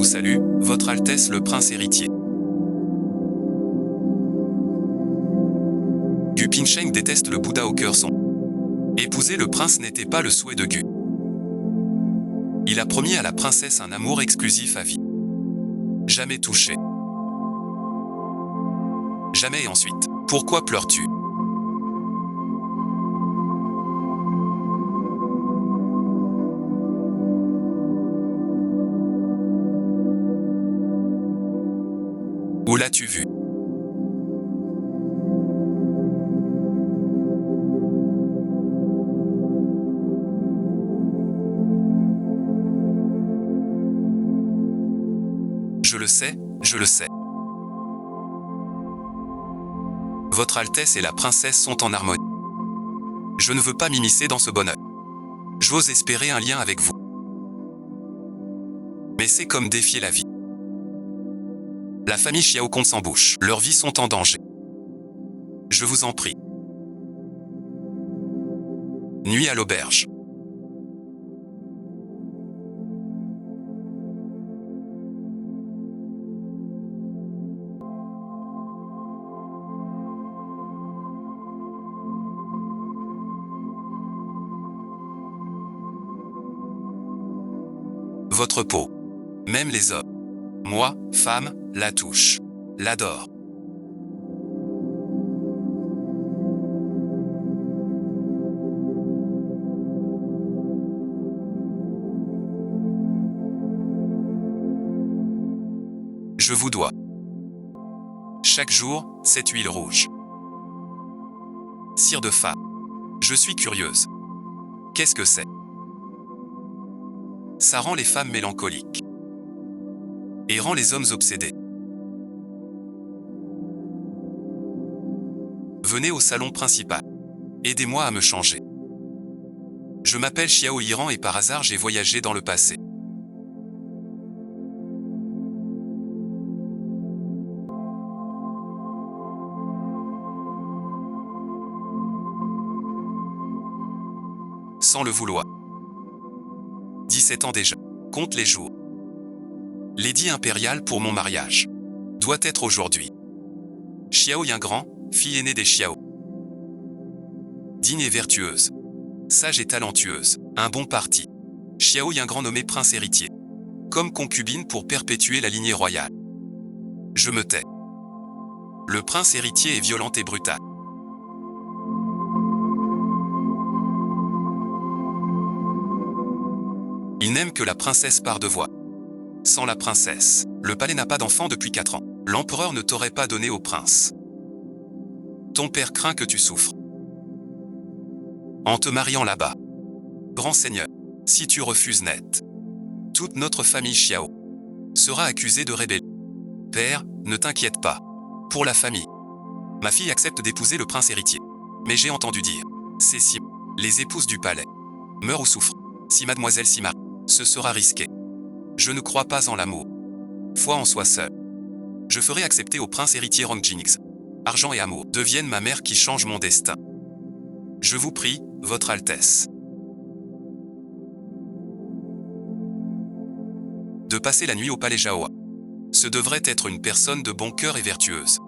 vous salue, Votre Altesse le Prince héritier. Gu Pincheng déteste le Bouddha au cœur sombre. Épouser le prince n'était pas le souhait de Gu. Il a promis à la princesse un amour exclusif à vie. Jamais touché. Jamais et ensuite. Pourquoi pleures-tu? Où l'as-tu vu? Je le sais, je le sais. Votre Altesse et la princesse sont en harmonie. Je ne veux pas m'immiscer dans ce bonheur. J'ose espérer un lien avec vous. Mais c'est comme défier la vie. La famille Xiao compte sans bouche. Leurs vies sont en danger. Je vous en prie. Nuit à l'auberge. Votre peau. Même les hommes. Moi, femme, la touche. L'adore. Je vous dois. Chaque jour, cette huile rouge. Cire de femme. Je suis curieuse. Qu'est-ce que c'est? Ça rend les femmes mélancoliques. Et rend les hommes obsédés. Venez au salon principal. Aidez-moi à me changer. Je m'appelle Xiao Yiran et par hasard j'ai voyagé dans le passé. Sans le vouloir. 17 ans déjà. Compte les jours. Lady impériale pour mon mariage. Doit être aujourd'hui. Xiao Yingran, fille aînée des Xiao. Digne et vertueuse. Sage et talentueuse. Un bon parti. Xiao Yingran nommé prince héritier. Comme concubine pour perpétuer la lignée royale. Je me tais. Le prince héritier est violent et brutal. Il n'aime que la princesse par devoir. Sans la princesse, le palais n'a pas d'enfant depuis 4 ans. L'empereur ne t'aurait pas donné au prince. Ton père craint que tu souffres. En te mariant là-bas. Grand seigneur, si tu refuses net, toute notre famille Xiao sera accusée de rébellion. Père, ne t'inquiète pas. Pour la famille. Ma fille accepte d'épouser le prince héritier. Mais j'ai entendu dire, c'est si les épouses du palais meurent ou souffrent. Si mademoiselle s'y marie, ce sera risqué. Je ne crois pas en l'amour. Foi en soi seul. Je ferai accepter au prince héritier Rong Jinx. Argent et amour deviennent ma mère qui change mon destin. Je vous prie, Votre Altesse, de passer la nuit au palais Jaoa. Ce devrait être une personne de bon cœur et vertueuse.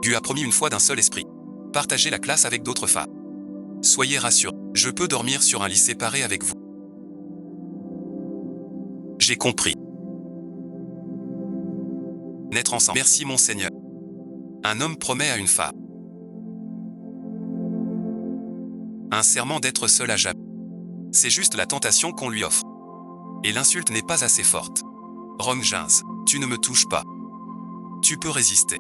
Gu a promis une fois d'un seul esprit. Partager la classe avec d'autres femmes. Soyez rassurés, je peux dormir sur un lit séparé avec vous. J'ai compris. Naître ensemble. Merci monseigneur. Un homme promet à une femme un serment d'être seul à jamais. C'est juste la tentation qu'on lui offre. Et l'insulte n'est pas assez forte. Rong Jinx, tu ne me touches pas. Tu peux résister.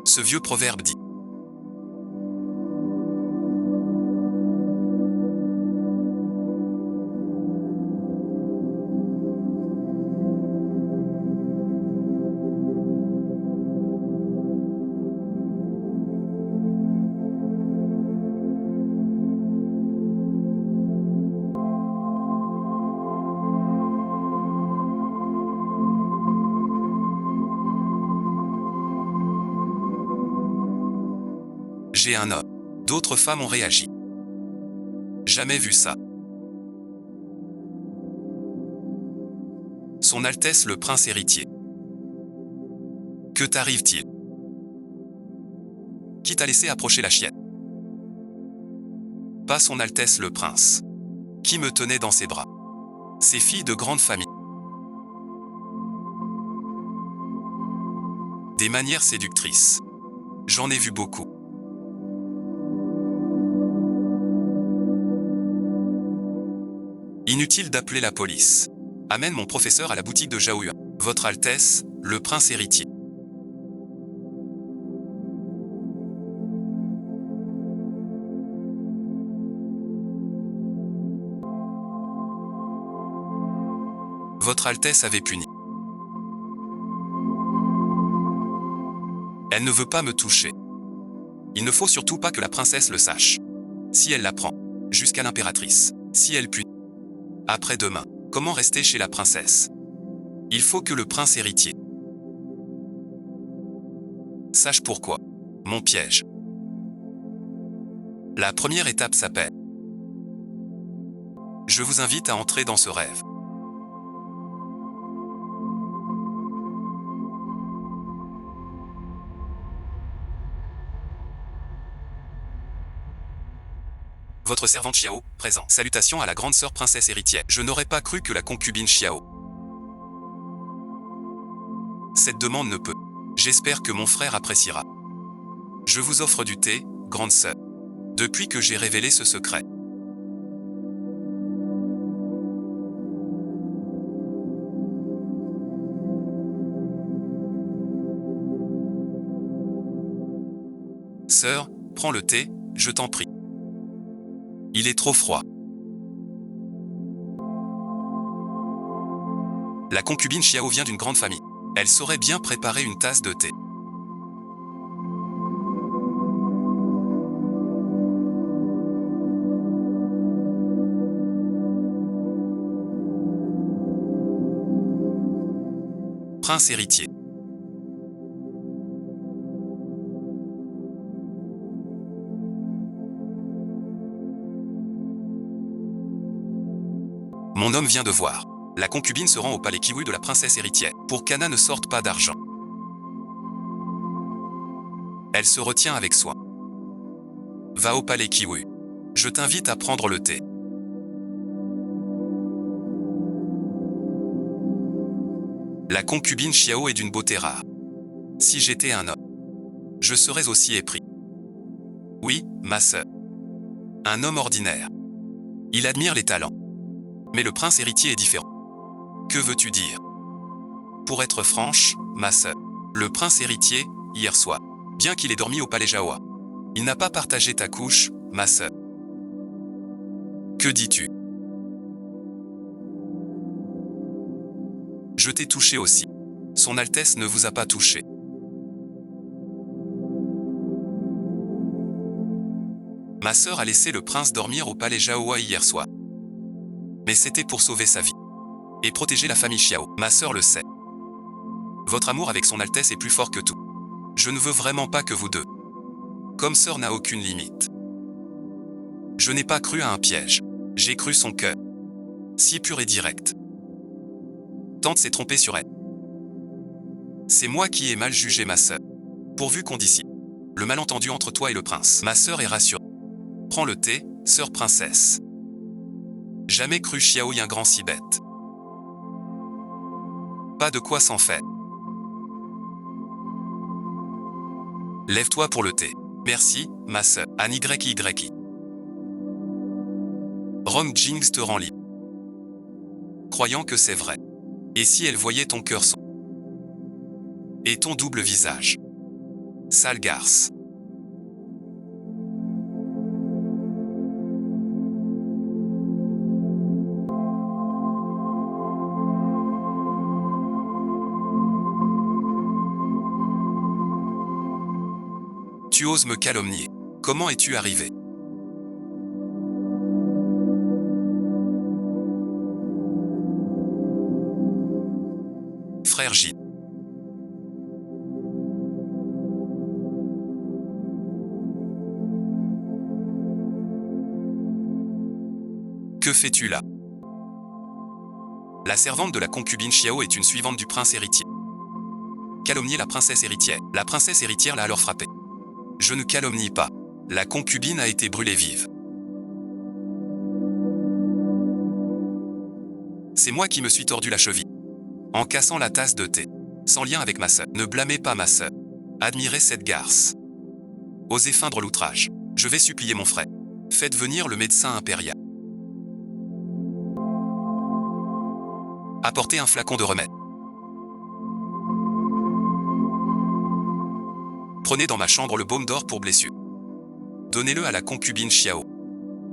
Ce vieux proverbe dit. J'ai un homme. D'autres femmes ont réagi. Jamais vu ça. Son Altesse le Prince héritier. Que t'arrive-t-il? Qui t'a laissé approcher la chienne? Pas Son Altesse le Prince. Qui me tenait dans ses bras? Ces filles de grande famille. Des manières séductrices. J'en ai vu beaucoup. Inutile d'appeler la police. Amène mon professeur à la boutique de Zhao-Yuan. Votre Altesse, le Prince héritier. Votre Altesse avait puni. Elle ne veut pas me toucher. Il ne faut surtout pas que la princesse le sache. Si elle l'apprend, jusqu'à l'impératrice, si elle punit. Après-demain, comment rester chez la princesse? Il faut que le prince héritier sache pourquoi. Mon piège. La première étape s'appelle. Je vous invite à entrer dans ce rêve. Votre servante Xiao, présent. Salutations à la grande sœur princesse héritière. Je n'aurais pas cru que la concubine Xiao. Cette demande ne peut. J'espère que mon frère appréciera. Je vous offre du thé, grande sœur. Depuis que j'ai révélé ce secret. Sœur, prends le thé, je t'en prie. Il est trop froid. La concubine Xiao vient d'une grande famille. Elle saurait bien préparer une tasse de thé. Prince héritier. Mon homme vient de voir. La concubine se rend au palais Kiwi de la princesse héritière. Pour qu'Anna ne sorte pas d'argent. Elle se retient avec soin. Va au palais Kiwi. Je t'invite à prendre le thé. La concubine Xiao est d'une beauté rare. Si j'étais un homme, je serais aussi épris. Oui, ma sœur. Un homme ordinaire. Il admire les talents. Mais le prince héritier est différent. Que veux-tu dire? Pour être franche, ma sœur, le prince héritier, hier soir, bien qu'il ait dormi au palais Jaoua, il n'a pas partagé ta couche, ma sœur. Que dis-tu? Je t'ai touché aussi. Son Altesse ne vous a pas touché. Ma sœur a laissé le prince dormir au palais Jaoua hier soir. Mais c'était pour sauver sa vie. Et protéger la famille Xiao. Ma sœur le sait. Votre amour avec son Altesse est plus fort que tout. Je ne veux vraiment pas que vous deux. Comme sœur n'a aucune limite. Je n'ai pas cru à un piège. J'ai cru son cœur. Si pur et direct. Tante s'est trompée sur elle. C'est moi qui ai mal jugé ma sœur. Pourvu qu'on dissipe le malentendu entre toi et le prince. Ma sœur est rassurée. Prends le thé, sœur princesse. Jamais cru Xiao y un grand si bête. Pas de quoi s'en faire. Lève-toi pour le thé. Merci, ma sœur. Anne YY. Rong Jings te rend libre. Croyant que c'est vrai. Et si elle voyait ton cœur son et ton double visage. Sale garce. Tu oses me calomnier. Comment es-tu arrivé? Frère J. Que fais-tu là? La servante de la concubine Xiao est une suivante du prince héritier. Calomnier la princesse héritière. La princesse héritière l'a alors frappée. Je ne calomnie pas. La concubine a été brûlée vive. C'est moi qui me suis tordu la cheville. En cassant la tasse de thé. Sans lien avec ma sœur. Ne blâmez pas ma sœur. Admirez cette garce. Osez feindre l'outrage. Je vais supplier mon frère. Faites venir le médecin impérial. Apportez un flacon de remède. Prenez dans ma chambre le baume d'or pour blessure. Donnez-le à la concubine Xiao.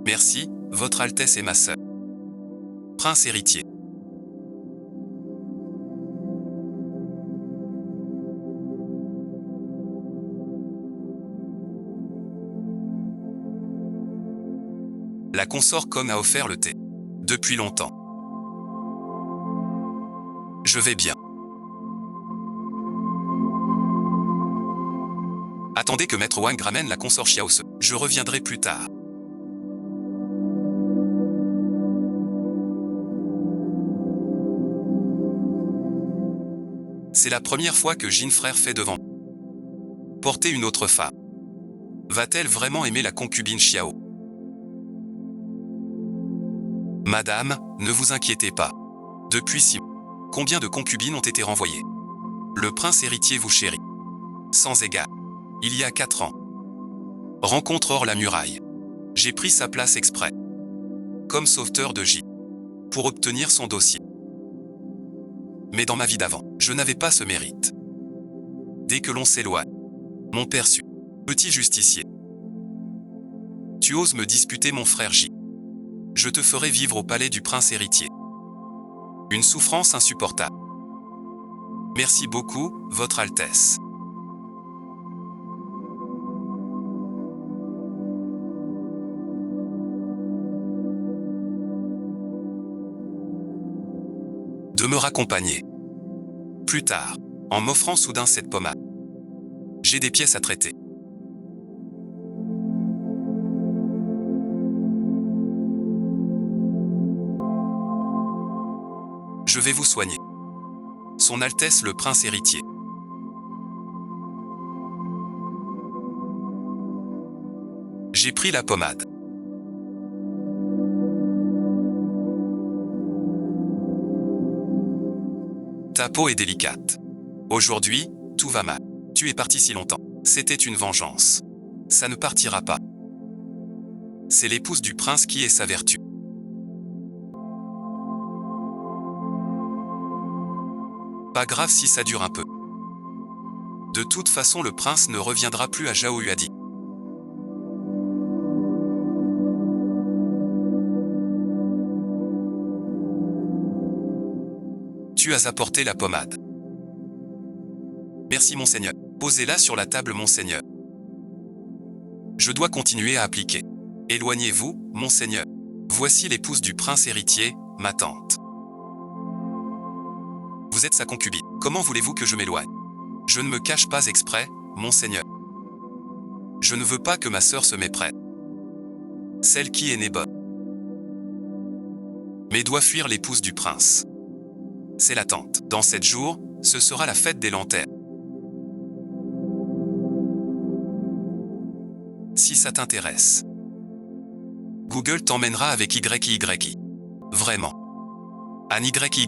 Merci, votre Altesse et ma sœur. Prince héritier. La consort Kong a offert le thé. Depuis longtemps. Je vais bien. Attendez que Maître Wang ramène la consort Xiao Se. Je reviendrai plus tard. C'est la première fois que Jin frère fait devant. Porter une autre femme. Va-t-elle vraiment aimer la concubine Xiao? Madame, ne vous inquiétez pas. Depuis 6 mois, combien de concubines ont été renvoyées? Le prince héritier vous chérit. Sans égard. Il y a 4 ans. Rencontre hors la muraille. J'ai pris sa place exprès. Comme sauveteur de J. Pour obtenir son dossier. Mais dans ma vie d'avant, je n'avais pas ce mérite. Dès que l'on s'éloigne, mon père sut. Petit justicier. Tu oses me disputer mon frère J. Je te ferai vivre au palais du prince héritier. Une souffrance insupportable. Merci beaucoup, votre Altesse. De me raccompagner. Plus tard, en m'offrant soudain cette pommade. J'ai des pièces à traiter. Je vais vous soigner. Son Altesse le prince héritier. J'ai pris la pommade. Ta peau est délicate. Aujourd'hui, tout va mal. Tu es parti si longtemps. C'était une vengeance. Ça ne partira pas. C'est l'épouse du prince qui est sa vertu. Pas grave si ça dure un peu. De toute façon, le prince ne reviendra plus à Zhao Yuadi. Tu as apporté la pommade. Merci, monseigneur. Posez-la sur la table, monseigneur. Je dois continuer à appliquer. Éloignez-vous, monseigneur. Voici l'épouse du prince héritier, ma tante. Vous êtes sa concubine. Comment voulez-vous que je m'éloigne? Je ne me cache pas exprès, monseigneur. Je ne veux pas que ma sœur se méprenne. Celle qui est née bonne. Mais doit fuir l'épouse du prince. C'est la tante. Dans 7 jours, ce sera la fête des lanternes. Si ça t'intéresse. Google t'emmènera avec YYI. Vraiment. Un YYI.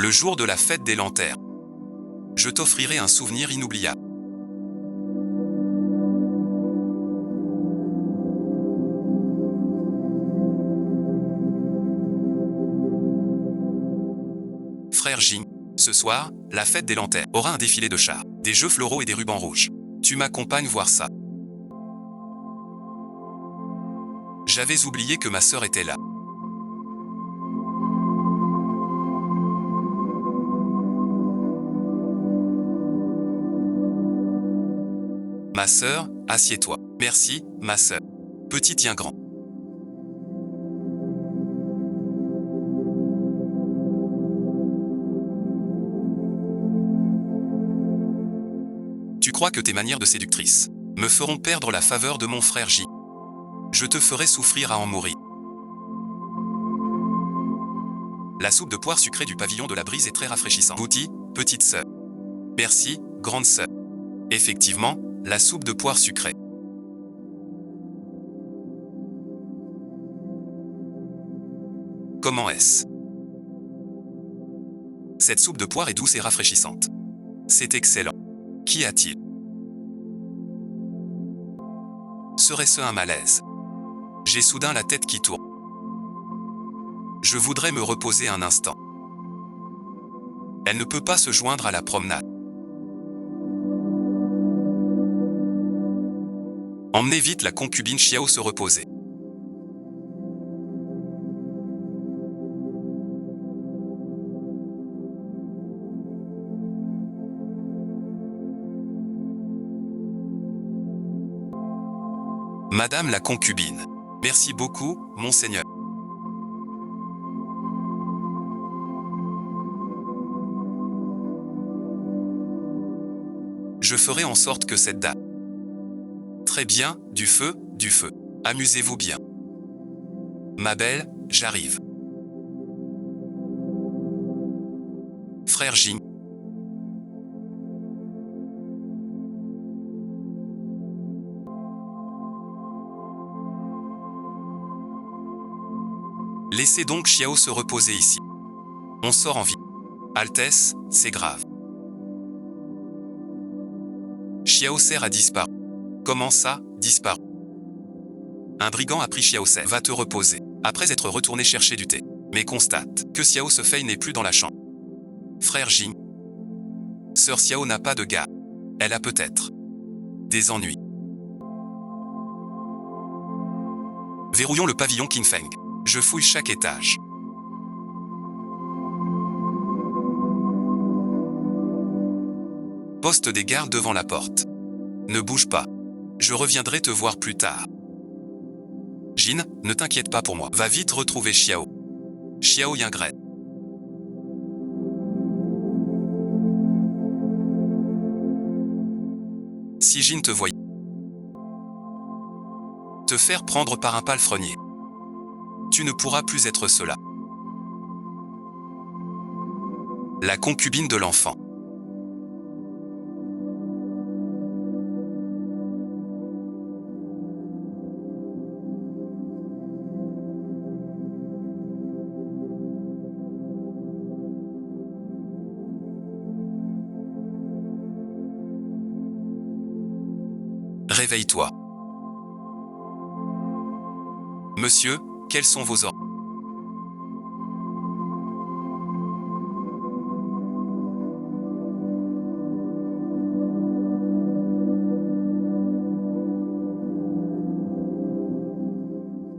Le jour de la fête des lanternes. Je t'offrirai un souvenir inoubliable. Frère Jing, ce soir, la fête des lanternes aura un défilé de chars, des jeux floraux et des rubans rouges. Tu m'accompagnes voir ça. J'avais oublié que ma sœur était là. Ma sœur, assieds-toi. Merci, ma sœur. Petit tient grand. Tu crois que tes manières de séductrice me feront perdre la faveur de mon frère J. Je te ferai souffrir à en mourir. La soupe de poire sucrée du pavillon de la brise est très rafraîchissante. Bouti, petite sœur. Merci, grande sœur. Effectivement, la soupe de poire sucrée. Comment est-ce? Cette soupe de poire est douce et rafraîchissante. C'est excellent. Qu'y a-t-il? Serait-ce un malaise? J'ai soudain la tête qui tourne. Je voudrais me reposer un instant. Elle ne peut pas se joindre à la promenade. Emmenez vite la concubine Xiao se reposer. Madame la concubine. Merci beaucoup, monseigneur. Je ferai en sorte que cette dame. Très bien, du feu, du feu. Amusez-vous bien. Ma belle, j'arrive. Frère Jing. Laissez donc Xiao se reposer ici. On sort en vie. Altesse, c'est grave. Xiao Ser a disparu. Comment ça, disparu? Un brigand a pris Xiao Ser. Va te reposer. Après être retourné chercher du thé. Mais constate que Xiao Sefei n'est plus dans la chambre. Frère Jing. Sœur Xiao n'a pas de gars. Elle a peut-être des ennuis. Verrouillons le pavillon Qingfeng. Je fouille chaque étage. Poste des gardes devant la porte. Ne bouge pas. Je reviendrai te voir plus tard. Jin, ne t'inquiète pas pour moi. Va vite retrouver Xiao. Xiao Yingren. Si Jin te voyait te faire prendre par un palefrenier, tu ne pourras plus être cela. La concubine de l'enfant. Réveille-toi. Monsieur, quels sont vos ordres?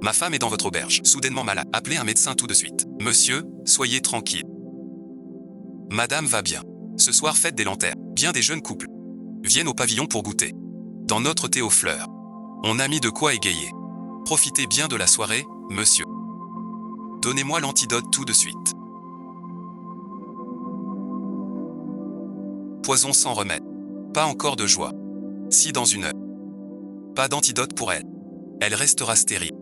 Ma femme est dans votre auberge, soudainement malade. Appelez un médecin tout de suite. Monsieur, soyez tranquille. Madame va bien. Ce soir, fête des lanternes. Bien des jeunes couples viennent au pavillon pour goûter. Dans notre thé aux fleurs. On a mis de quoi égayer. Profitez bien de la soirée, monsieur. Donnez-moi l'antidote tout de suite. Poison sans remède. Pas encore de joie. Si dans une heure. Pas d'antidote pour elle. Elle restera stérile.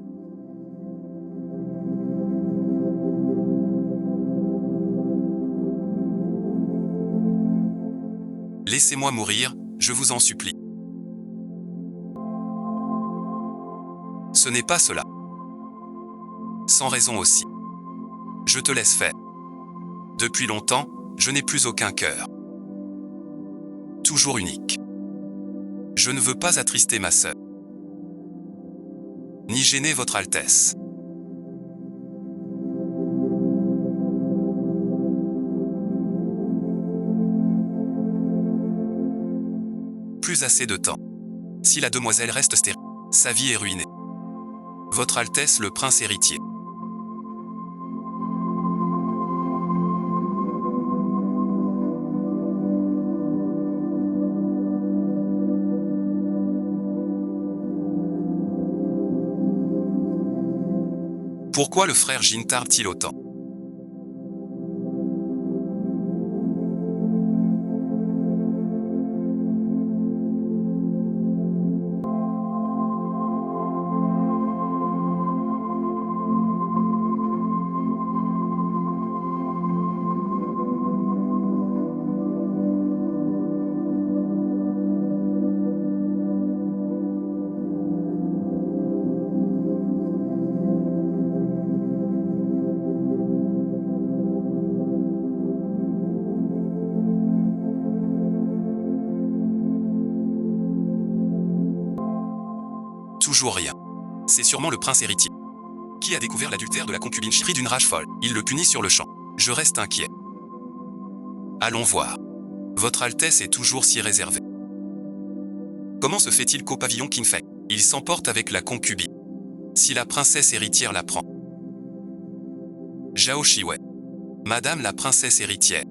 Laissez-moi mourir, je vous en supplie. Ce n'est pas cela. Sans raison aussi. Je te laisse faire. Depuis longtemps, je n'ai plus aucun cœur. Toujours unique. Je ne veux pas attrister ma sœur. Ni gêner votre Altesse. Plus assez de temps. Si la demoiselle reste stérile, sa vie est ruinée. Votre Altesse le Prince héritier. Pourquoi le frère Jin tarde-t-il autant? Toujours rien. C'est sûrement le prince héritier. Qui a découvert l'adultère de la concubine pris d'une rage folle. Il le punit sur le champ. Je reste inquiet. Allons voir. Votre Altesse est toujours si réservée. Comment se fait-il qu'au pavillon Qinfei, il s'emporte avec la concubine? Si la princesse héritière la prend. Zhao Shiwei. Madame la princesse héritière.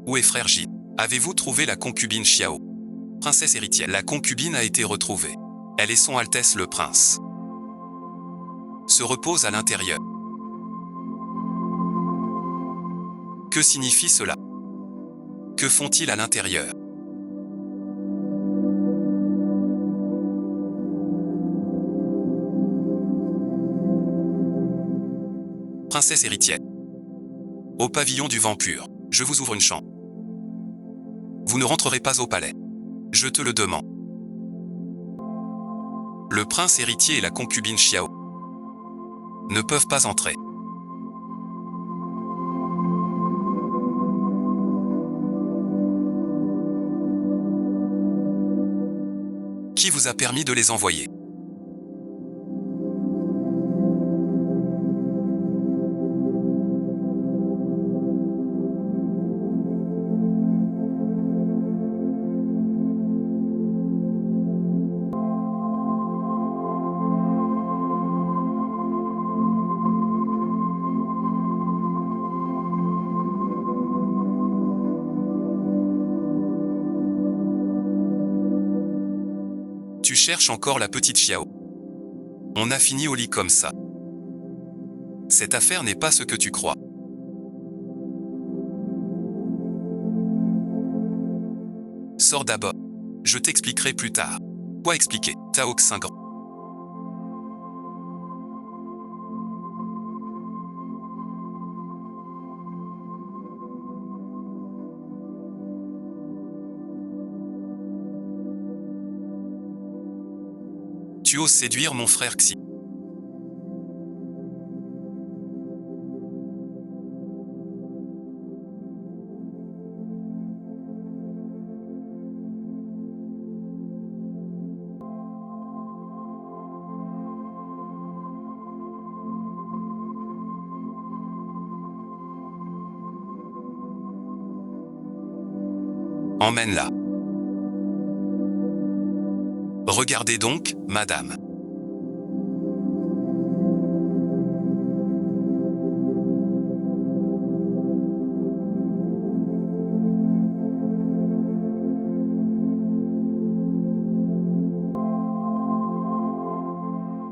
Où est frère Jin? Avez-vous trouvé la concubine Xiao? Princesse héritière. La concubine a été retrouvée. Elle et son Altesse le Prince se reposent à l'intérieur. Que signifie cela? Que font-ils à l'intérieur? Princesse héritière. Au pavillon du vent pur, je vous ouvre une chambre. Vous ne rentrerez pas au palais. Je te le demande. Le prince héritier et la concubine Xiao ne peuvent pas entrer. Qui vous a permis de les envoyer? Tu cherches encore la petite Xiao. On a fini au lit comme ça. Cette affaire n'est pas ce que tu crois. Sors d'abord. Je t'expliquerai plus tard. Quoi expliquer? Tao Xingran. Tu oses séduire mon frère Xi. Emmène-la. Regardez donc, madame.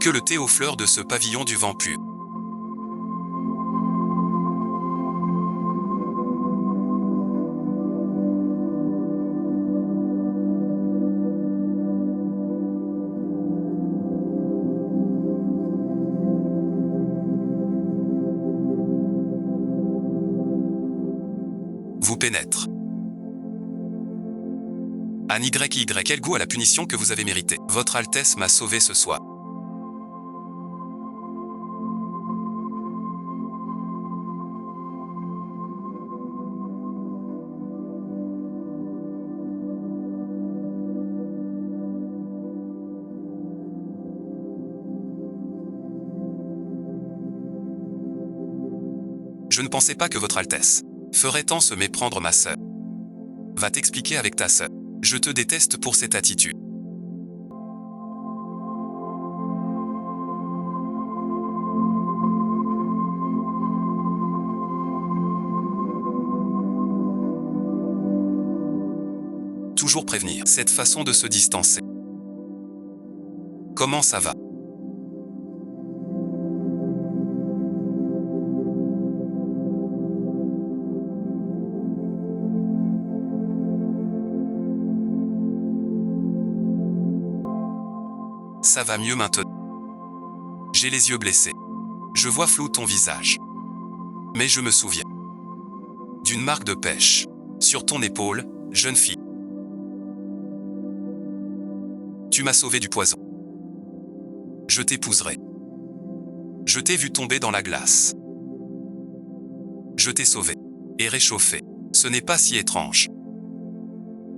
Que le thé aux fleurs de ce pavillon du vent pur. Vous pénètre. An YY, quel goût à la punition que vous avez mérité. Votre Altesse m'a sauvé ce soir. Je ne pensais pas que votre Altesse ferait tant se méprendre ma sœur. Va t'expliquer avec ta sœur. Je te déteste pour cette attitude. toujours prévenir. Cette façon de se distancer. Comment ça va? Ça va mieux maintenant. J'ai les yeux blessés. Je vois flou ton visage. Mais je me souviens d'une marque de pêche sur ton épaule, jeune fille. Tu m'as sauvé du poison. Je t'épouserai. Je t'ai vu tomber dans la glace. Je t'ai sauvé et réchauffé. Ce n'est pas si étrange.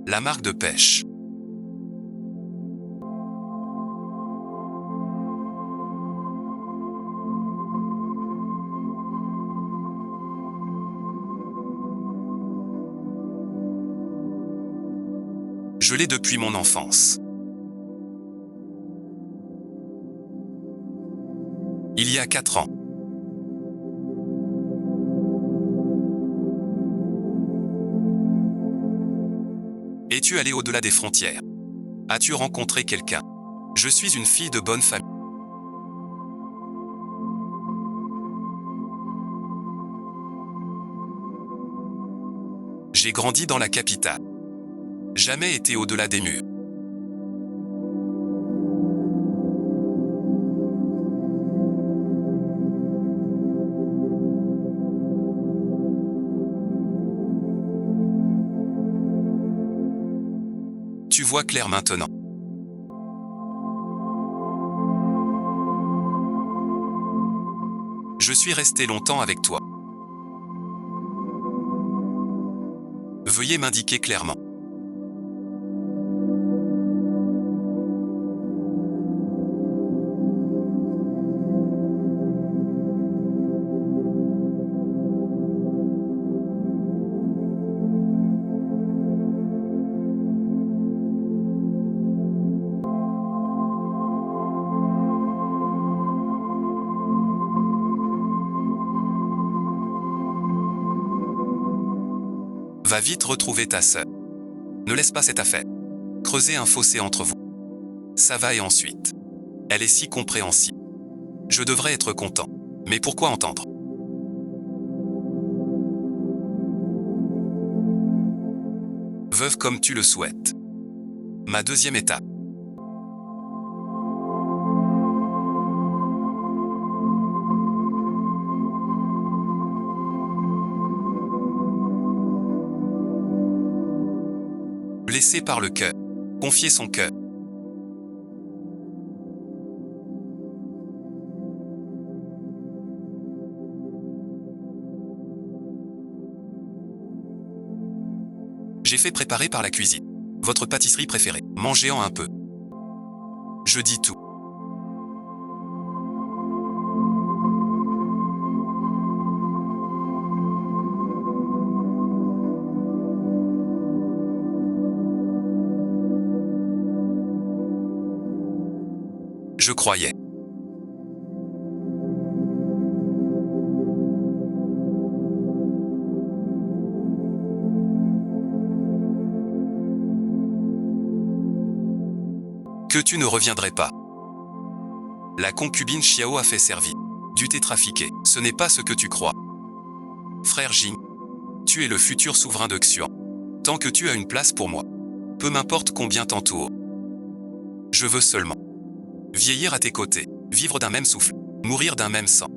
La marque de pêche. Je l'ai depuis mon enfance. Il y a 4 ans. Es-tu allé au-delà des frontières? As-tu rencontré quelqu'un? Je suis une fille de bonne famille. J'ai grandi dans la capitale. Jamais été au-delà des murs. Tu vois clair maintenant. Je suis resté longtemps avec toi. Veuillez m'indiquer clairement. Va vite retrouver ta sœur. Ne laisse pas cette affaire creuser un fossé entre vous. Ça va et ensuite. Elle est si compréhensible. Je devrais être content. Mais pourquoi entendre? Veuve comme tu le souhaites. Ma deuxième étape. Blessé par le cœur. Confier son cœur. J'ai fait préparer par la cuisine. Votre pâtisserie préférée. Mangez-en un peu. Je dis tout. Je croyais. Que tu ne reviendrais pas. La concubine Xiao a fait servir. Tu t'es trafiqué. Ce n'est pas ce que tu crois. Frère Jing, tu es le futur souverain de Xuan. Tant que tu as une place pour moi. Peu m'importe combien t'entoure. Je veux seulement vieillir à tes côtés, vivre d'un même souffle, mourir d'un même sang.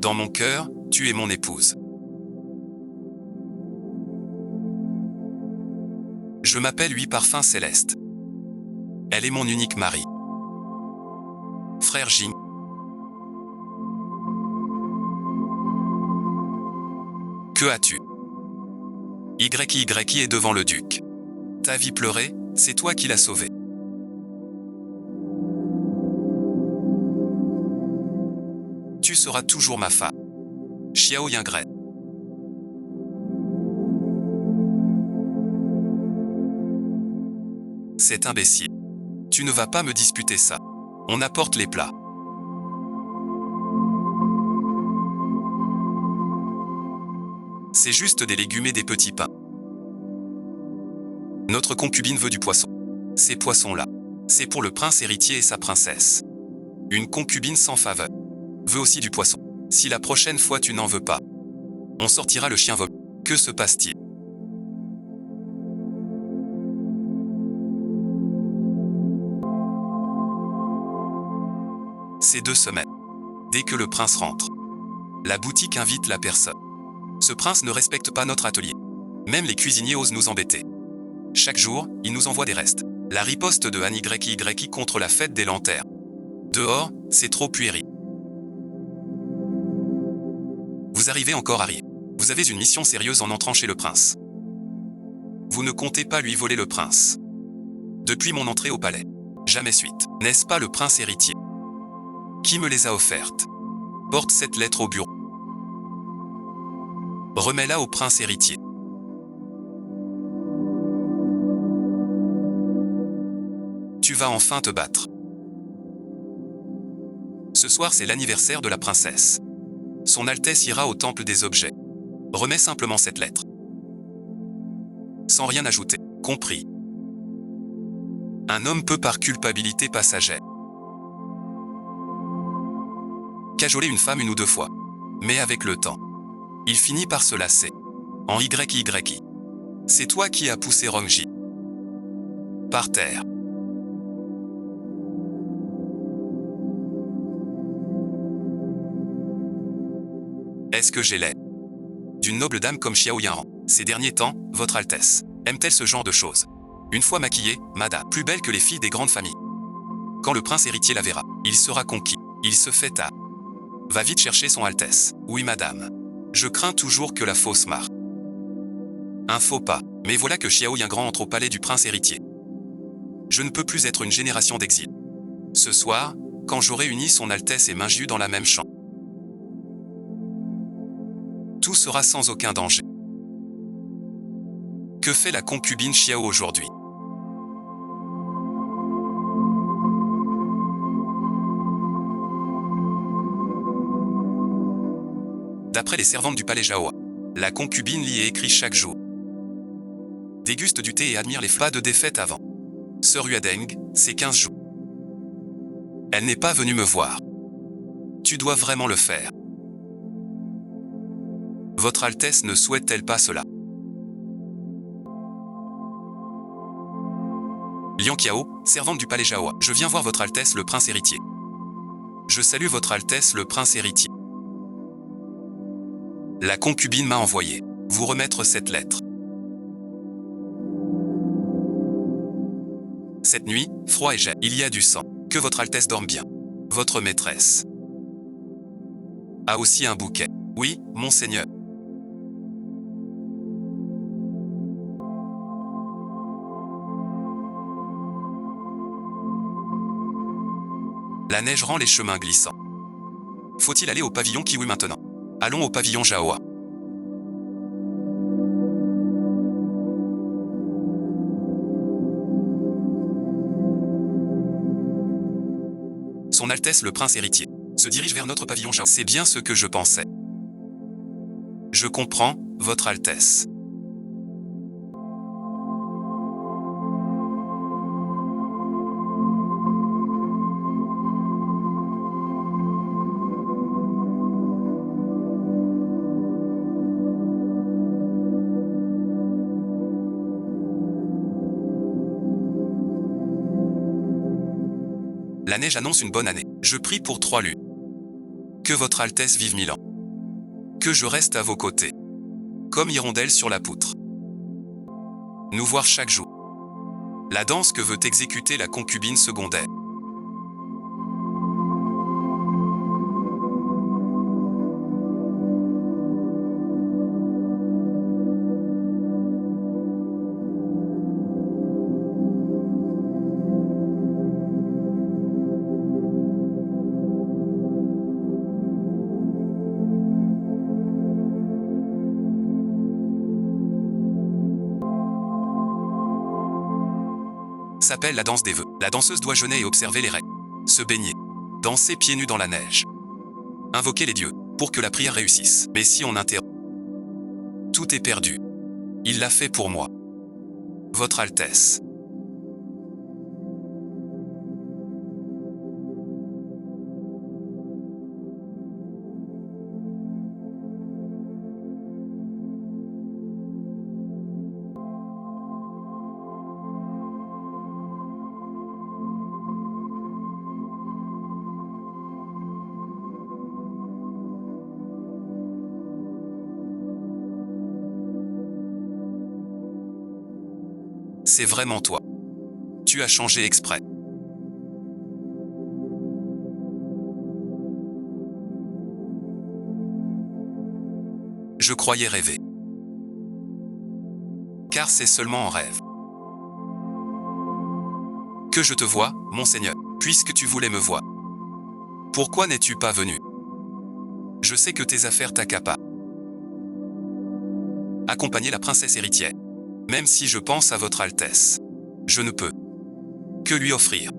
Dans mon cœur, tu es mon épouse. Je m'appelle Huit Parfums Célestes. Elle est mon unique mari. Frère Jing. Que as-tu? YY est devant le duc. Ta vie pleurait, c'est toi qui l'as sauvée. Tu seras toujours ma femme. Xiao Yingren. C'est imbécile. Tu ne vas pas me disputer ça. On apporte les plats. C'est juste des légumes et des petits pains. Notre concubine veut du poisson. Ces poissons-là, c'est pour le prince héritier et sa princesse. Une concubine sans faveur veut aussi du poisson. Si la prochaine fois tu n'en veux pas, on sortira le chien vomi. Que se passe-t-il? Ces 2 semaines. Dès que le prince rentre, la boutique invite la personne. Ce prince ne respecte pas notre atelier. Même les cuisiniers osent nous embêter. Chaque jour, il nous envoie des restes. La riposte de Anne YY contre la fête des lanternes. Dehors, c'est trop puéril. Vous arrivez encore, Harry. Vous avez une mission sérieuse en entrant chez le prince. Vous ne comptez pas lui voler le prince. Depuis mon entrée au palais, jamais suite. N'est-ce pas le prince héritier qui me les a offertes? Porte cette lettre au bureau. Remets-la au prince héritier. Tu vas enfin te battre. Ce soir, c'est l'anniversaire de la princesse. Son Altesse ira au temple des objets. Remets simplement cette lettre. Sans rien ajouter. Compris. Un homme peut par culpabilité passagère cajoler une femme 1 ou 2 fois. Mais avec le temps, il finit par se lasser. En YYI. C'est toi qui as poussé Rongji par terre. Est-ce que j'ai l'air d'une noble dame comme Xiao Yanran? Ces derniers temps, votre Altesse aime-t-elle ce genre de choses? Une fois maquillée, madame, plus belle que les filles des grandes familles. Quand le prince héritier la verra, il sera conquis. Il se fait à... Va vite chercher son Altesse. Oui, madame. Je crains toujours que la fausse marque. Un faux pas. Mais voilà que Xiao Yingran entre au palais du prince héritier. Je ne peux plus être une génération d'exil. Ce soir, quand j'aurai uni son Altesse et Mingyu dans la même chambre, tout sera sans aucun danger. Que fait la concubine Xiao aujourd'hui? D'après les servantes du palais Jaoa, la concubine lit et écrit chaque jour. Déguste du thé et admire les pas de défaite avant. Sœur Huadeng, c'est 15 jours. Elle n'est pas venue me voir. Tu dois vraiment le faire. Votre Altesse ne souhaite-t-elle pas cela? Liang Qiao, servante du palais Jaoa, je viens voir votre Altesse le prince héritier. Je salue votre Altesse le prince héritier. La concubine m'a envoyé vous remettre cette lettre. Cette nuit, froid et gel, il y a du sang. Que votre Altesse dorme bien. Votre maîtresse a aussi un bouquet. Oui, monseigneur. La neige rend les chemins glissants. Faut-il aller au pavillon Kiwi maintenant? Allons au pavillon Jaoa. Son Altesse le prince héritier se dirige vers notre pavillon Jaoa. C'est bien ce que je pensais. Je comprends, votre Altesse. La neige annonce une bonne année. Je prie pour 3 lunes. Que votre Altesse vive 1000 ans. Que je reste à vos côtés. Comme hirondelle sur la poutre. Nous voir chaque jour. La danse que veut exécuter la concubine secondaire. S'appelle la danse des vœux. La danseuse doit jeûner et observer les règles. Se baigner. Danser pieds nus dans la neige. Invoquer les dieux, pour que la prière réussisse. Mais si on interrompt, tout est perdu. Il l'a fait pour moi. Votre Altesse. C'est vraiment toi. Tu as changé exprès. Je croyais rêver. Car c'est seulement en rêve que je te vois, mon Seigneur, puisque tu voulais me voir. Pourquoi n'es-tu pas venu? Je sais que tes affaires t'accaparent. Accompagner la princesse héritière. Même si je pense à votre Altesse, je ne peux que lui offrir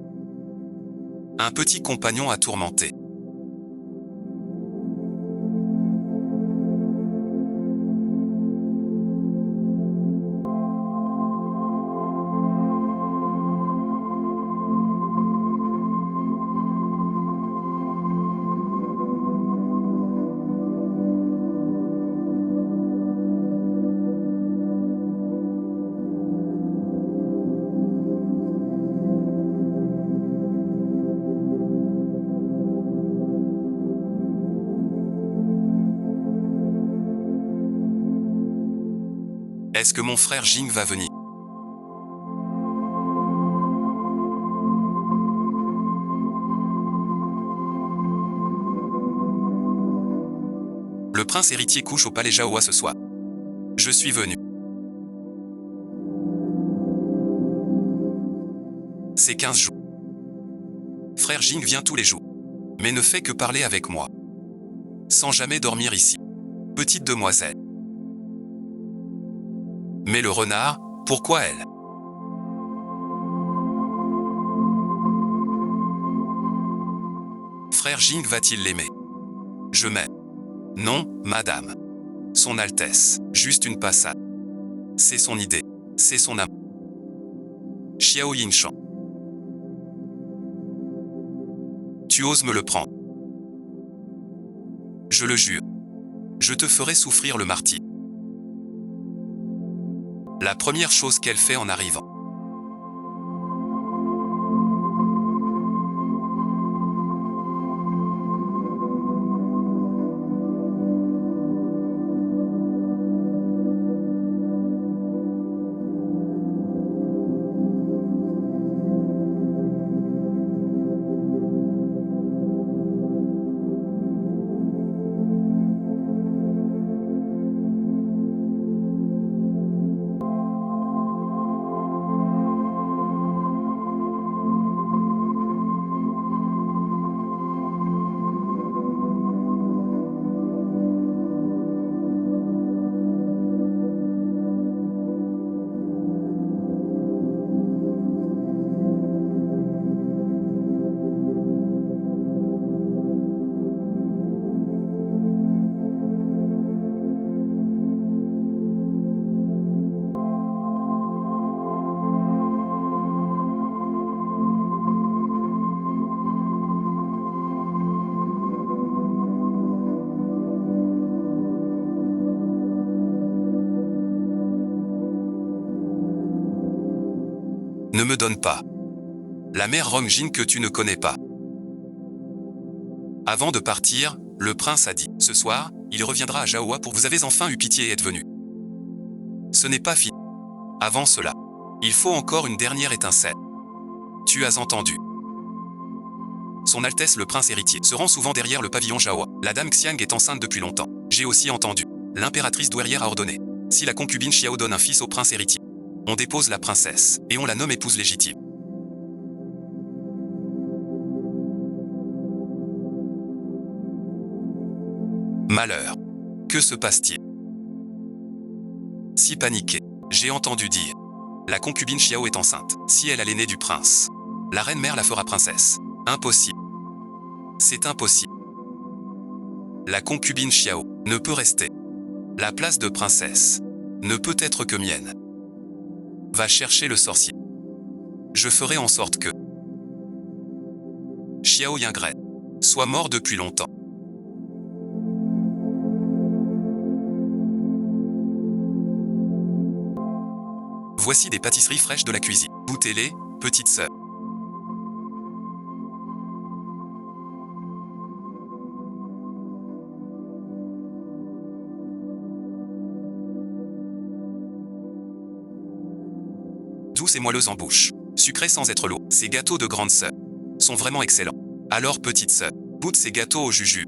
un petit compagnon à tourmenter. Est-ce que mon frère Jing va venir? Le prince héritier couche au palais Jaohua ce soir. Je suis venu. C'est 15 jours. Frère Jing vient tous les jours, mais ne fait que parler avec moi, sans jamais dormir ici. Petite demoiselle. Mais le renard, pourquoi elle? Frère Jing va-t-il l'aimer? Je m'aime. Non, madame. Son Altesse, juste une passade. C'est son idée, c'est son âme. Xiao Yinshan. Tu oses me le prendre? Je le jure. Je te ferai souffrir le martyre. La première chose qu'elle fait en arrivant. Ne me donne pas la mère Rongjin que tu ne connais pas. Avant de partir, le prince a dit, ce soir, il reviendra à Jaohua pour vous avez enfin eu pitié et êtes venu. Ce n'est pas fini. Avant cela, il faut encore une dernière étincelle. Tu as entendu. Son Altesse le prince héritier se rend souvent derrière le pavillon Jaohua. La dame Xiang est enceinte depuis longtemps. J'ai aussi entendu. L'impératrice douairière a ordonné. Si la concubine Xiao donne un fils au prince héritier, on dépose la princesse, et on la nomme épouse légitime. Malheur. Que se passe-t-il? Si paniqué, j'ai entendu dire. La concubine Xiao est enceinte. Si elle a l'aîné du prince, la reine mère la fera princesse. Impossible. C'est impossible. La concubine Xiao ne peut rester. La place de princesse ne peut être que mienne. Va chercher le sorcier. Je ferai en sorte que Xiao Yingren soit mort depuis longtemps. Voici des pâtisseries fraîches de la cuisine. Goûtez-les, petite sœur. Douce et moelleuse en bouche. Sucrée sans être lourd. Ces gâteaux de grande sœur sont vraiment excellents. Alors petite sœur, goûte ces gâteaux au jujube.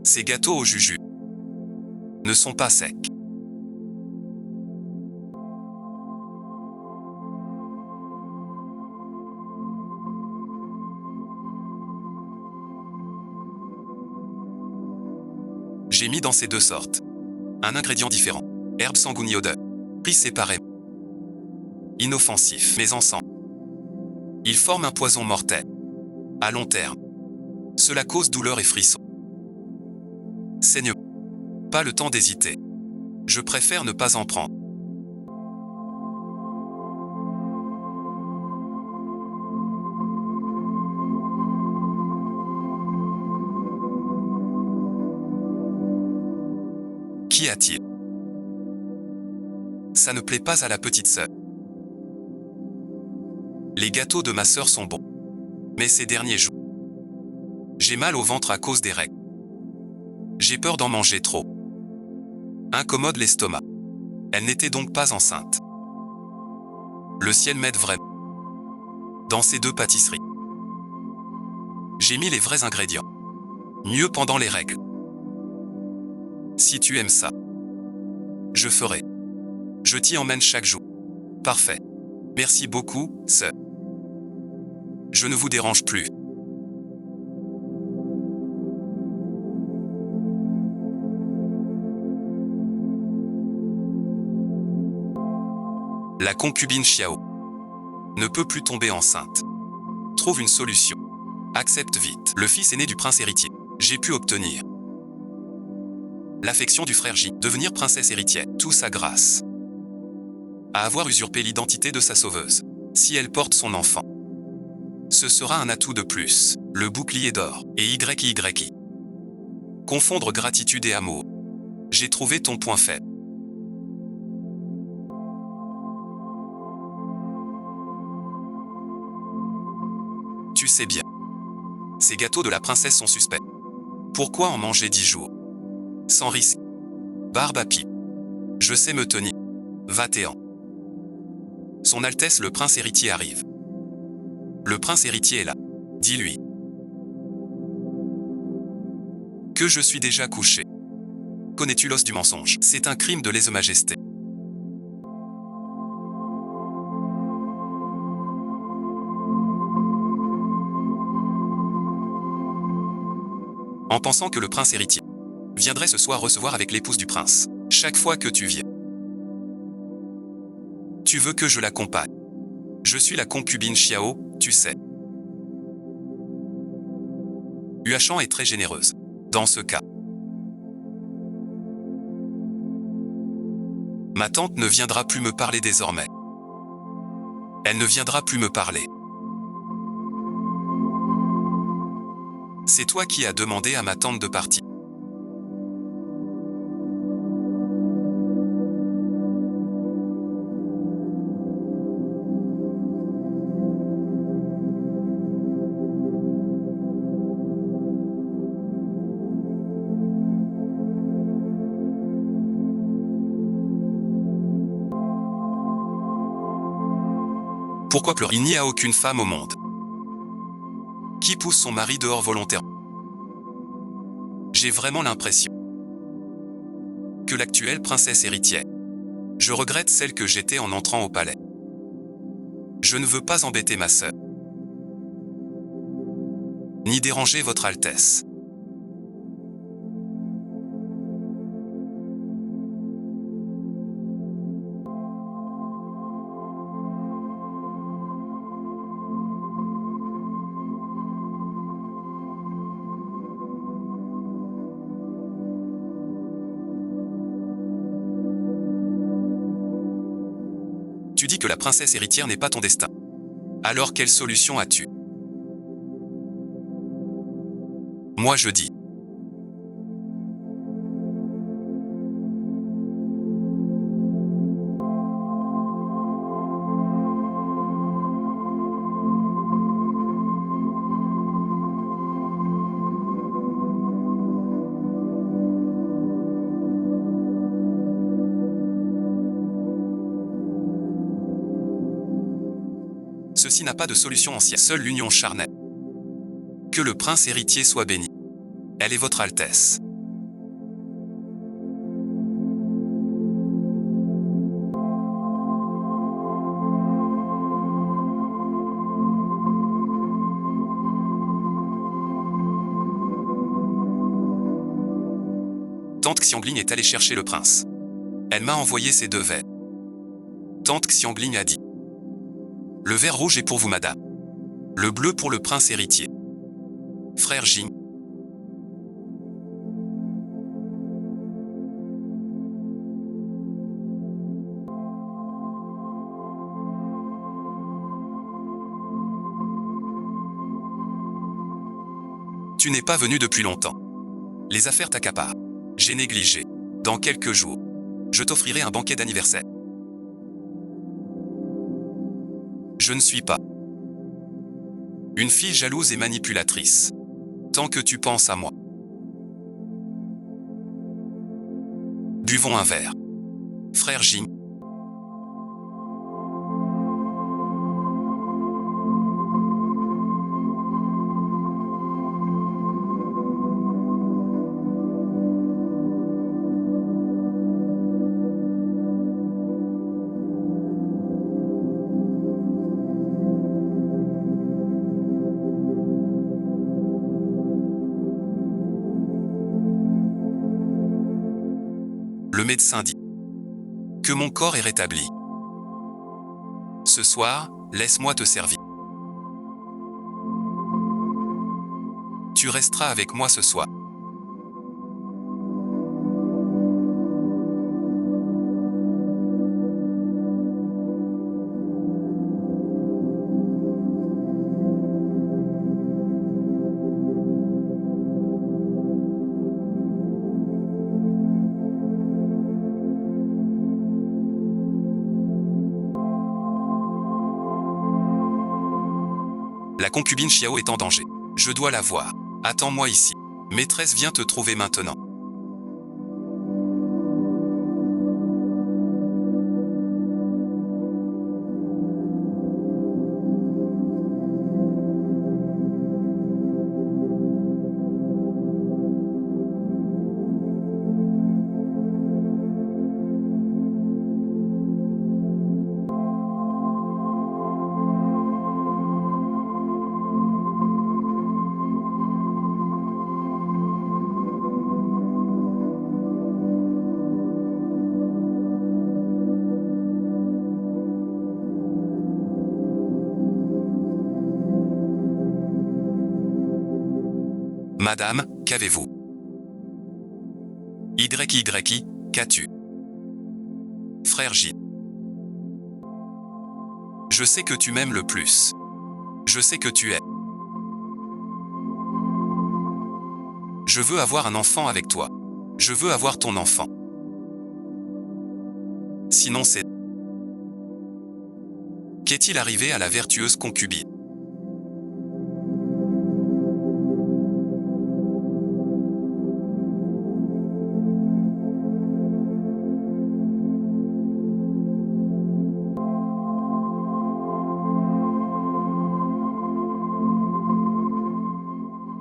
Ces gâteaux au jujube ne sont pas secs. J'ai mis dans ces deux sortes un ingrédient différent. Herbes sanguiniodeux, pris séparément. Inoffensifs, mais ensemble. Ils forment un poison mortel. À long terme. Cela cause douleur et frissons. Saigne. Pas le temps d'hésiter. Je préfère ne pas en prendre. Qu'y a-t-il? Ça ne plaît pas à la petite sœur. Les gâteaux de ma sœur sont bons. Mais ces derniers jours, j'ai mal au ventre à cause des règles. J'ai peur d'en manger trop. Incommode l'estomac. Elle n'était donc pas enceinte. Le ciel m'aide vraiment. Dans ces deux pâtisseries, j'ai mis les vrais ingrédients. Mieux pendant les règles. Si tu aimes ça, je ferai. Je t'y emmène chaque jour. Parfait. Merci beaucoup, sœur. Je ne vous dérange plus. La concubine Xiao ne peut plus tomber enceinte. Trouve une solution. Accepte vite. Le fils aîné du prince héritier. J'ai pu obtenir l'affection du frère J, devenir princesse héritière, tout ça grâce à avoir usurpé l'identité de sa sauveuse. Si elle porte son enfant, ce sera un atout de plus. Le bouclier d'or et YYI. Confondre gratitude et amour. J'ai trouvé ton point faible. Tu sais bien. Ces gâteaux de la princesse sont suspects. Pourquoi en manger 10 jours? Sans risque. Barbe à pipe. Je sais me tenir. Va-t'en. Son Altesse le prince héritier arrive. Le prince héritier est là. Dis-lui que je suis déjà couché. Connais-tu l'os du mensonge? C'est un crime de lèse-majesté. En pensant que le prince héritier viendrait ce soir recevoir avec l'épouse du prince. Chaque fois que tu viens, tu veux que je l'accompagne. Je suis la concubine Xiao, tu sais. Huachan est très généreuse. Dans ce cas, ma tante ne viendra plus me parler désormais. Elle ne viendra plus me parler. C'est toi qui as demandé à ma tante de partir. Pourquoi pleurer? Il n'y a aucune femme au monde qui pousse son mari dehors volontairement. J'ai vraiment l'impression que l'actuelle princesse héritière, je regrette celle que j'étais en entrant au palais. Je ne veux pas embêter ma sœur, ni déranger votre Altesse. Tu dis que la princesse héritière n'est pas ton destin. Alors quelle solution as-tu? Moi je dis. Ceci n'a pas de solution ancienne, seule l'union charnelle. Que le prince héritier soit béni. Elle est votre Altesse. Tante Xiangling est allée chercher le prince. Elle m'a envoyé ces 2 verres. Tante Xiangling a dit. Le verre rouge est pour vous, madame. Le bleu pour le prince héritier. Frère Jing. Tu n'es pas venu depuis longtemps. Les affaires t'accaparent. J'ai négligé. Dans quelques jours, je t'offrirai un banquet d'anniversaire. Je ne suis pas une fille jalouse et manipulatrice. Tant que tu penses à moi. Buvons un verre. Frère Jing. Le médecin dit que mon corps est rétabli. Ce soir, laisse-moi te servir. Tu resteras avec moi ce soir. La concubine Xiao est en danger. Je dois la voir. Attends-moi ici. Maîtresse vient te trouver maintenant. Madame, qu'avez-vous? YY, qu'as-tu? Frère J. Je sais que tu m'aimes le plus. Je sais que tu es. Je veux avoir un enfant avec toi. Je veux avoir ton enfant. Sinon c'est... Qu'est-il arrivé à la vertueuse concubine?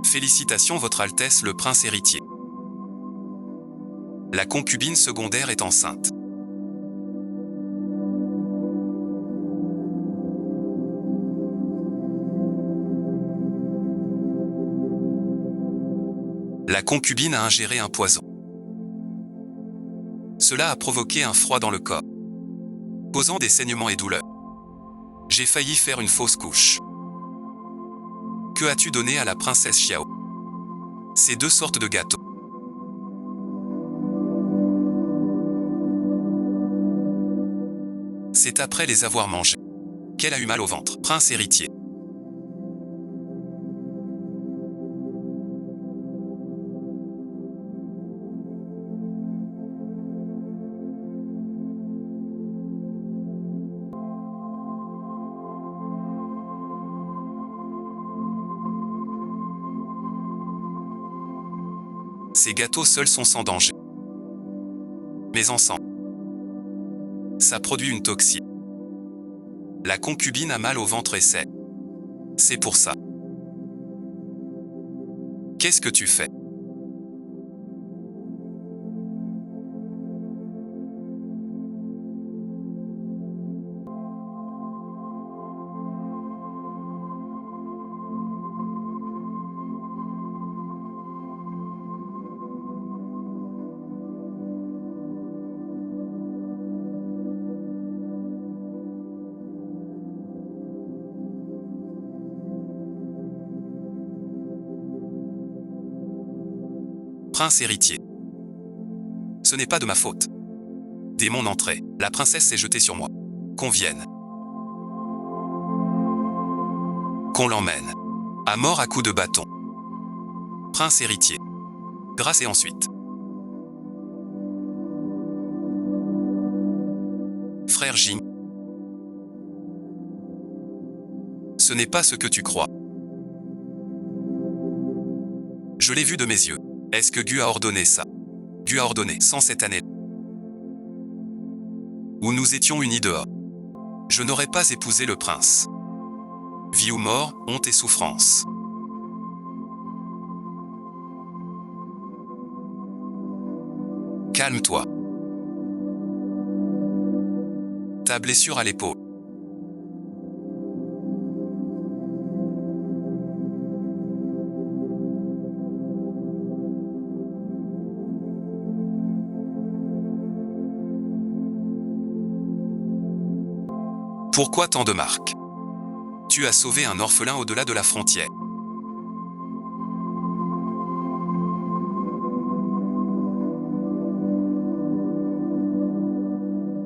Félicitations Votre Altesse le Prince héritier. La concubine secondaire est enceinte. La concubine a ingéré un poison. Cela a provoqué un froid dans le corps, causant des saignements et douleurs. J'ai failli faire une fausse couche. Que as-tu donné à la princesse Xiao? Ces 2 sortes de gâteaux. Ces C'est après les avoir mangés qu'elle a eu mal au ventre. Prince héritier. Ces gâteaux seuls sont sans danger. Mais ensemble, ça produit une toxine. La concubine a mal au ventre et c'est pour ça. Qu'est-ce que tu fais? Prince héritier. Ce n'est pas de ma faute. Dès mon entrée, la princesse s'est jetée sur moi. Qu'on vienne. Qu'on l'emmène. À mort à coups de bâton. Prince héritier. Grâce et ensuite. Frère Jing. Ce n'est pas ce que tu crois. Je l'ai vu de mes yeux. Est-ce que Gu a ordonné ça? Gu a ordonné, sans cette année où nous étions unis dehors. Je n'aurais pas épousé le prince. Vie ou mort, honte et souffrance. Calme-toi. Ta blessure à l'épaule. Pourquoi tant de marques? Tu as sauvé un orphelin au-delà de la frontière.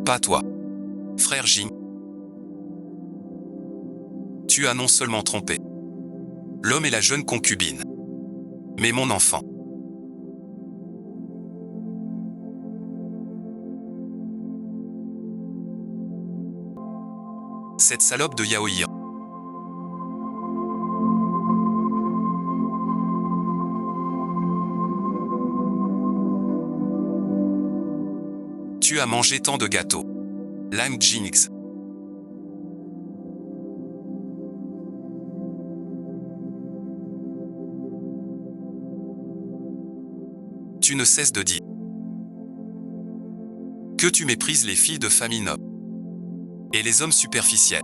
Pas toi. Frère Jing. Tu as non seulement trompé l'homme et la jeune concubine, mais mon enfant. Cette salope de Yaoïr. Tu as mangé tant de gâteaux. Lang Jinx. Tu ne cesses de dire que tu méprises les filles de famille noble et les hommes superficiels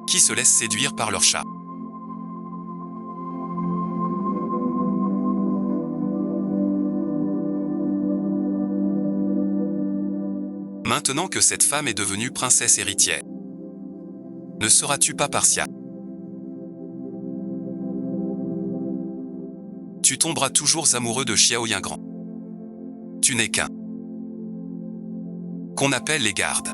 qui se laissent séduire par leur charme. Maintenant que cette femme est devenue princesse héritière, ne seras-tu pas partial? Tu tomberas toujours amoureux de Xiao Yingran. Tu n'es qu'un qu'on appelle les gardes.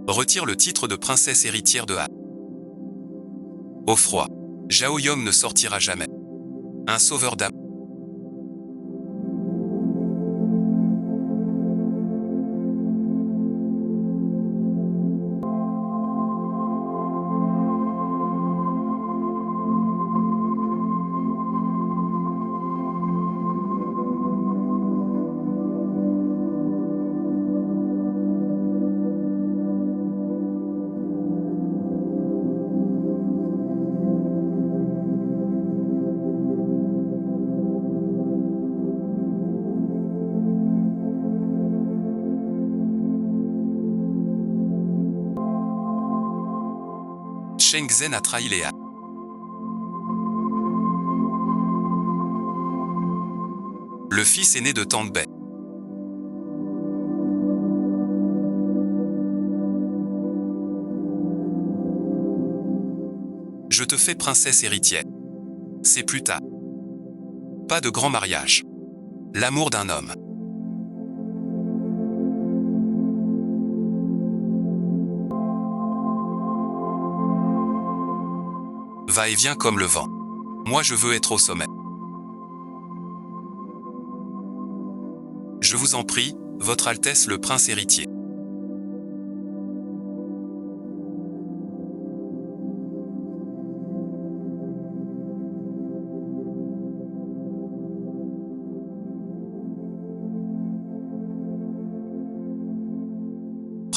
Retire le titre de princesse héritière de Han. Au froid, Zhao Yong ne sortira jamais. Un sauveur d'âme. Shenzhen a trahi les Han. Le fils aîné de Tanbei. te fais princesse héritière. C'est plus tard. Pas de grand mariage. L'amour d'un homme. Va et vient comme le vent. Moi je veux être au sommet. Je vous en prie, Votre Altesse le Prince héritier.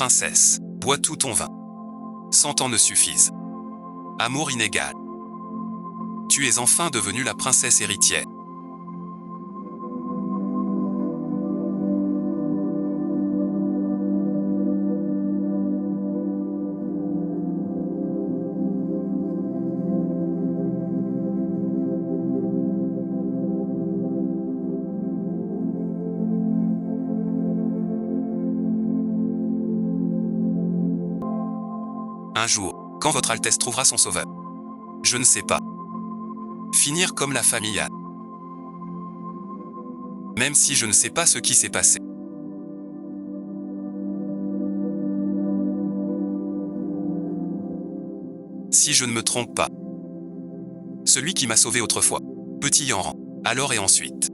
Princesse, bois tout ton vin. 100 ans ne suffisent. Amour inégal. Tu es enfin devenue la princesse héritière. Un jour, quand Votre Altesse trouvera son sauveur. Je ne sais pas. Finir comme la famille Anne. Même si je ne sais pas ce qui s'est passé. Si je ne me trompe pas. Celui qui m'a sauvé autrefois. Petit en rang. Alors et ensuite.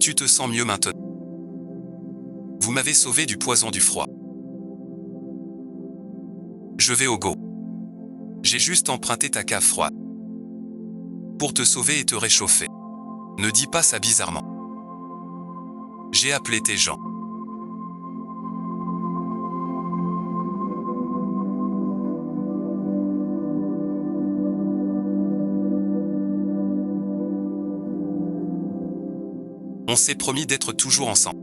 Tu te sens mieux maintenant. Vous m'avez sauvé du poison du froid. Je vais au go. J'ai juste emprunté ta cave froide. Pour te sauver et te réchauffer. Ne dis pas ça bizarrement. J'ai appelé tes gens. On s'est promis d'être toujours ensemble.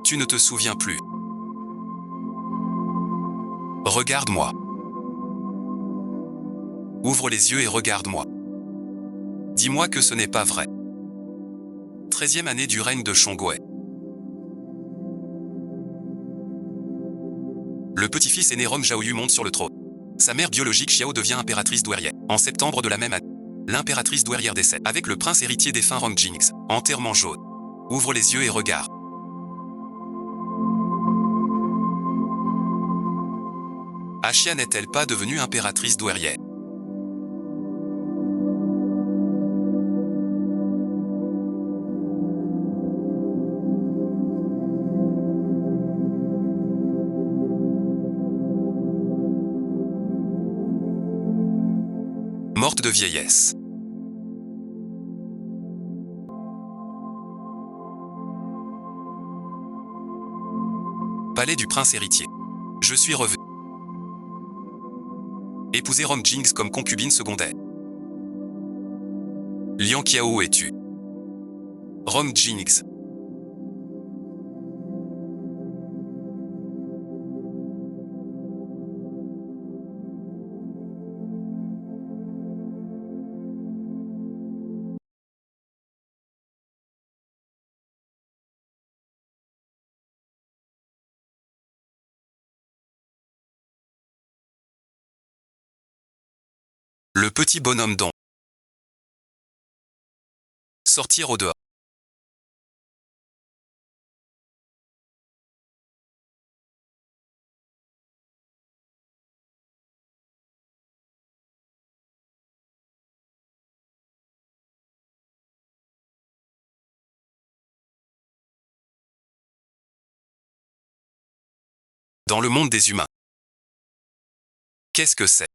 Tu ne te souviens plus. Regarde-moi. Ouvre les yeux et regarde-moi. Dis-moi que ce n'est pas vrai. 13e année du règne de Shongwei. Le petit-fils aîné Rong Zhaoyu monte sur le trône. Sa mère biologique Xiao devient impératrice douairière. En septembre de la même année, l'impératrice douairière décède. Avec le prince héritier défunt Rong Jingx. Enterrement jaune. Ouvre les yeux et regarde. Axia n'est-elle pas devenue impératrice douairière? Morte de vieillesse. Palais du prince héritier. Je suis revenu. Épouser Rong Jingx comme concubine secondaire. Liang Qiao, où es-tu? Rong Jingx. Le petit bonhomme don. Sortir au dehors. Dans le monde des humains. Qu'est-ce que c'est?